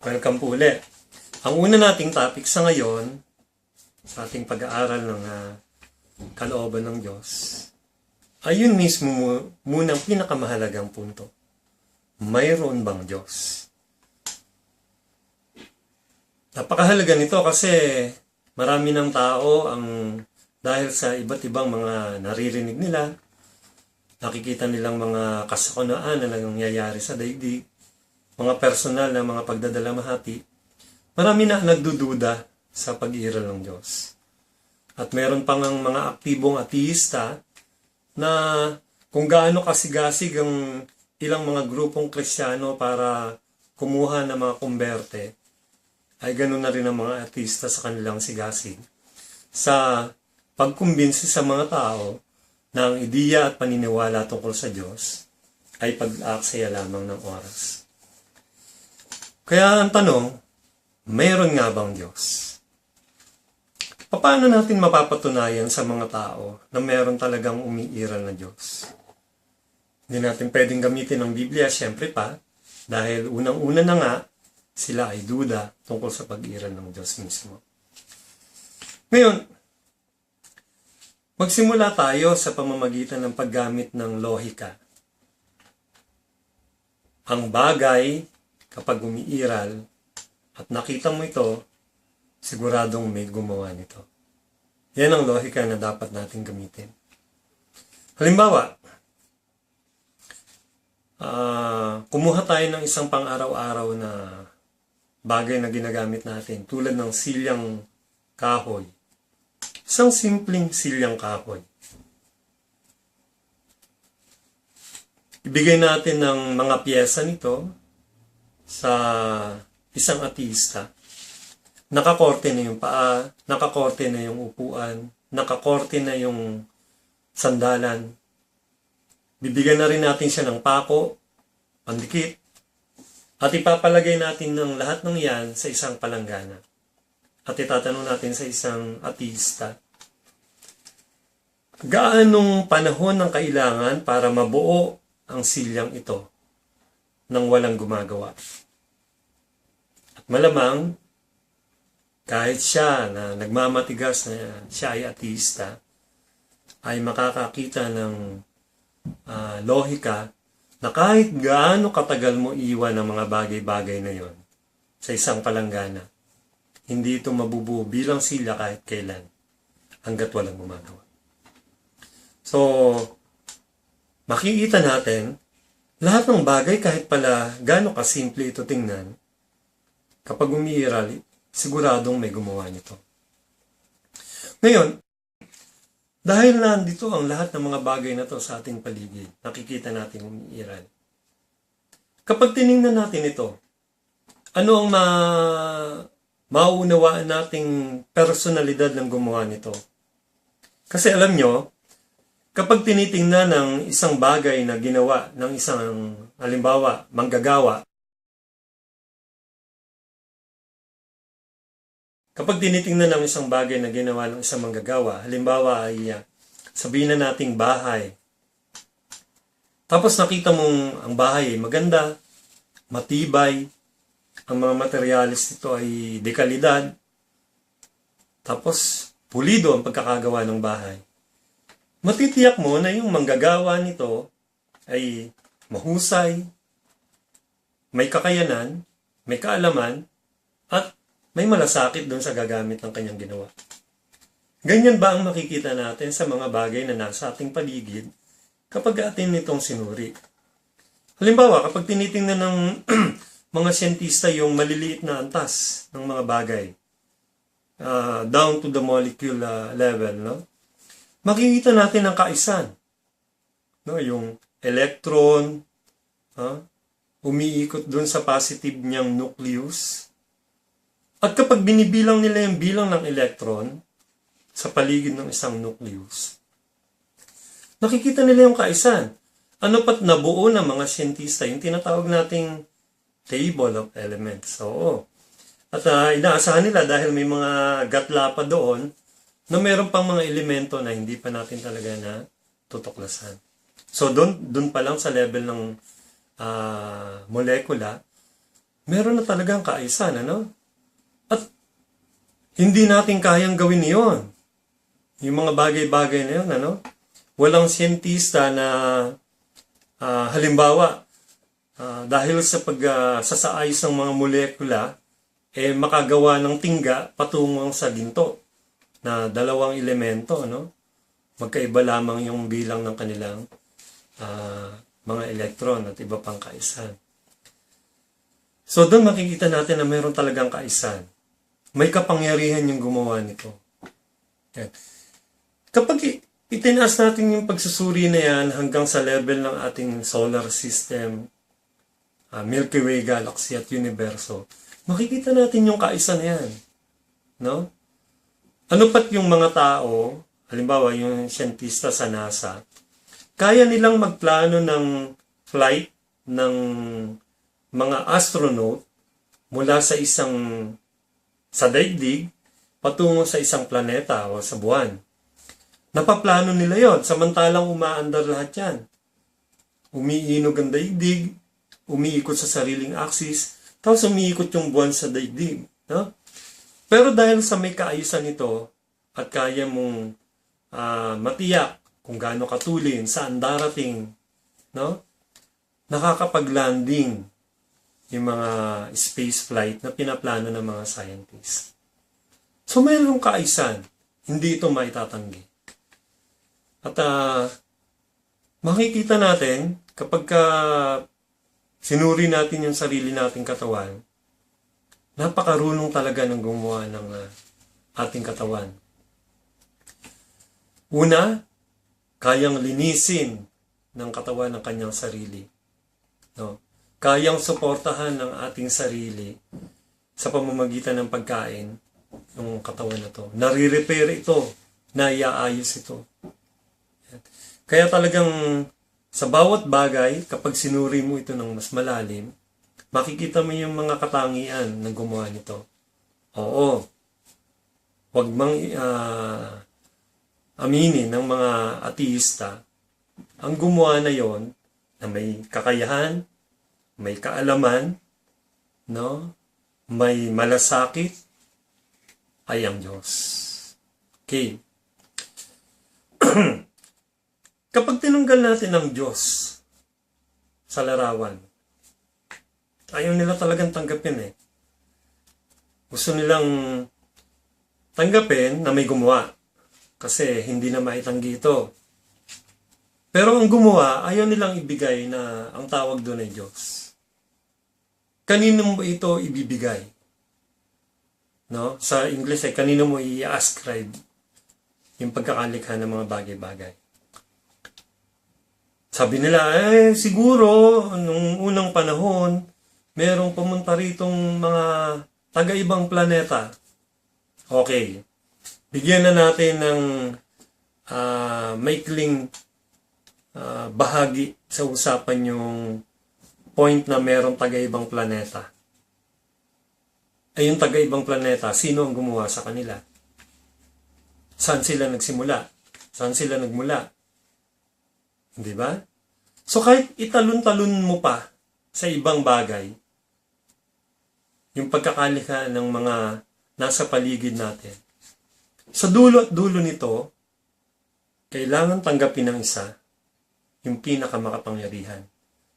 Welcome po ulit. Ang una nating topic sa ngayon, sa ating pag-aaral ng kalooban ng Diyos, ay yun mismo munang pinakamahalagang punto. Mayroon bang Diyos? Napakahalaga nito kasi marami ng tao ang dahil sa iba't ibang mga naririnig nila, nakikita nilang mga kasakunaan na nangyayari sa daigdig, mga personal na mga pagdadalamhati, marami na nagdududa sa pag-iiral ng Diyos. At meron pang ang mga aktibong ateista na kung gaano kasigasig ang ilang mga grupong Kristiyano para kumuha ng mga kumberte, ay ganoon na rin ang mga ateista sa kanilang sigasig sa pagkumbinsi sa mga tao na ang ideya at paniniwala tungkol sa Diyos ay pag-aaksaya lamang ng oras. Kaya ang tanong, mayroon nga bang Diyos? Paano natin mapapatunayan sa mga tao na mayroon talagang umiiral na Diyos? Hindi natin pwedeng gamitin ang Biblia, syempre pa, dahil unang-una na nga, sila ay duda tungkol sa pag-iral ng Diyos mismo. Ngayon, magsimula tayo sa pamamagitan ng paggamit ng lohika. Ang bagay, kapag umiiral at nakita mo ito, siguradong may gumawa nito. Yan ang lohika na dapat natin gamitin. Halimbawa, kumuha tayo ng isang pang-araw-araw na bagay na ginagamit natin, tulad ng silyang kahoy. Isang simpleng silyang kahoy. Ibigay natin ng mga piyesa nito sa isang ateista. Nakakorte na yung paa, nakakorte na yung upuan, nakakorte na yung sandalan. Bibigyan na rin natin siya ng pako, pandikit, at ipapalagay natin ng lahat ng yan sa isang palanggana. At itatanong natin sa isang ateista, gaanong panahon ang kailangan para mabuo ang silyang ito nang walang gumagawa? At malamang, kahit siya na nagmamatigas na siya ay ateista, ay makakakita ng lohika na kahit gaano katagal mo iwan ang mga bagay-bagay na yon sa isang palanggana, hindi ito mabubuo bilang silya kahit kailan, hanggat walang gumagawa. So, makikita natin, lahat ng bagay kahit pala gaano kasimple ito tingnan, kapag umiiral, siguradong may gumawa nito. Ngayon, dahil nandito ang lahat ng mga bagay na to sa ating paligid, nakikita natin umiiral. Kapag tiningnan natin ito, ano ang mauunawaan nating personalidad ng gumawa nito? Kasi alam nyo, kapag tinitingnan ng isang bagay na ginawa ng isang, halimbawa, manggagawa, kapag tinitingnan ng isang bagay na ginawa ng isang manggagawa, halimbawa ay sabihin na nating bahay. Tapos nakita mong ang bahay ay maganda, matibay, ang mga materialis nito ay dekalidad, tapos pulido ang pagkakagawa ng bahay. Matitiyak mo na yung manggagawa nito ay mahusay, may kakayanan, may kaalaman, at may malasakit doon sa gagamit ng kanyang ginawa. Ganyan ba ang makikita natin sa mga bagay na nasa ating paligid kapag atin nitong sinuri? Halimbawa, kapag tinitingnan ng mga siyentista yung maliliit na antas ng mga bagay, down to the molecule level, no? Makikita natin ang kaisan. No? Yung electron, umiikot doon sa positive niyang nucleus. At kapag binibilang nila yung bilang ng electron sa paligid ng isang nucleus, nakikita nila yung kaisan. Ano pat nabuo ng mga siyentista, yung tinatawag nating table of elements. Oo. At inaasahan nila dahil may mga gatla pa doon na meron pang mga elemento na hindi pa natin talaga na tutuklasan. So doon pa lang sa level ng molekula, meron na talagang kaayusan, ano? At hindi natin kayang gawin iyon. Yung mga bagay-bagay na yun, ano? Walang siyentista na halimbawa, dahil sa pagsasaayos ng mga molekula, makagawa ng tingga patungong sa ginto na dalawang elemento, no? Magkaiba lamang yung bilang ng kanilang mga elektron at iba pang kaisan. So doon makikita natin na mayroon talagang kaisan. May kapangyarihan yung gumawa nito. Yan. Kapag itinaas natin yung pagsusuri na yan hanggang sa level ng ating solar system, Milky Way galaxy at universo, makikita natin yung kaisa na yan. No? Ano pat yung mga tao, halimbawa yung siyentista sa NASA, kaya nilang magplano ng flight ng mga astronaut mula sa daigdig patungo sa isang planeta o sa buwan. Napaplano nila yon, samantalang umaandar lahat yan. Umiinog ang daigdig, umiikot sa sariling axis, tapos umiikot yung buwan sa daigdig. No? Pero dahil sa may kaayusan nito, at kaya mong matiyak kung gaano katulin, saan darating, no? Nakakapag-landing yung mga space flight na pinaplano ng mga scientists. So mayroong kaayusan, hindi ito maitatanggi. At makikita natin kapag sinuri natin yung sarili nating katawan, napakarunong talaga ng gumawa ng ating katawan. Una, kayang linisin ng katawan ng kanyang sarili. No? Kayang suportahan ng ating sarili sa pamamagitan ng pagkain yung katawan na to. Nare-repair ito, naiaayos ito. Kaya talagang sa bawat bagay, kapag sinuri mo ito ng mas malalim, makikita mo yung mga katangian ng gumawa nito. Oo, wag mang aminin ng mga ateista, ang gumawa na yon na may kakayahan, may kaalaman, no? May malasakit, ay ang Diyos. Okay. Kapag tinanggal natin ang Diyos sa larawan, ayaw nila talagang tanggapin eh. Gusto nilang tanggapin na may gumawa. Kasi hindi na maitanggi ito. Pero ang gumawa, ayaw nilang ibigay na ang tawag doon ay Diyos. Kanino mo ito ibibigay? No? Sa English ay kanino mo i-ascribe yung pagkakalikha ng mga bagay-bagay. Sabi nila, siguro, nung unang panahon, merong pumunta ritong mga taga-ibang planeta. Okay. Bigyan na natin ng maikling bahagi sa usapan yung point na merong taga-ibang planeta. Ay yung taga-ibang planeta, sino ang gumawa sa kanila? Saan sila nagsimula? Saan sila nagmula? Di ba? So kahit italon-talon mo pa sa ibang bagay, yung pagkakalikha ng mga nasa paligid natin, sa dulo at dulo nito, kailangan tanggapin ng isa yung pinakamakapangyarihan.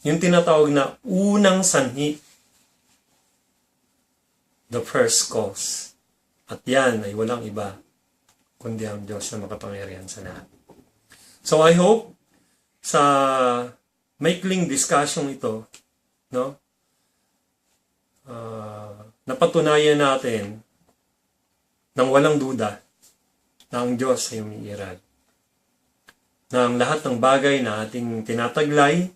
Yung tinatawag na unang sanhi. The first cause. At yan ay walang iba kundi ang Diyos na makapangyarihan sa lahat. So I hope sa maikling discussion ito, no, napatunayan natin nang walang duda na ang Diyos ay umiiral. Na ang lahat ng bagay na ating tinataglay,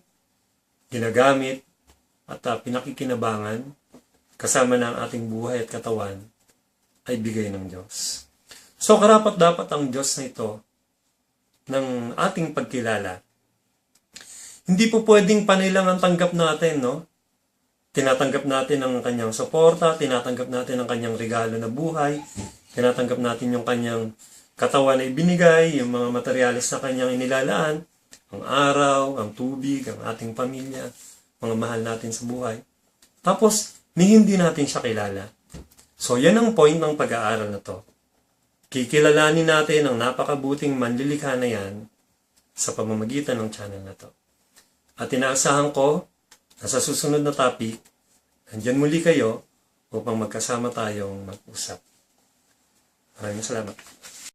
ginagamit, at pinakikinabangan, kasama ng ating buhay at katawan, ay bigay ng Diyos. So karapat-dapat ang Diyos na ito ng ating pagkilala. Hindi po pwedeng panay lang ang tanggap natin, no? Tinatanggap natin ang kanyang suporta, tinatanggap natin ang kanyang regalo na buhay, tinatanggap natin yung kanyang katawan na ibinigay, yung mga materyales na kanyang inilalaan, ang araw, ang tubig, ang ating pamilya, mga mahal natin sa buhay. Tapos, ni hindi natin siya kilala. So, yan ang point ng pag-aaral na to. Kikilalanin natin ang napakabuting manlilikha na yan sa pamamagitan ng channel na to. At inaasahan ko na sa susunod na topic, nandyan muli kayo upang magkasama tayong mag-usap. Maraming salamat.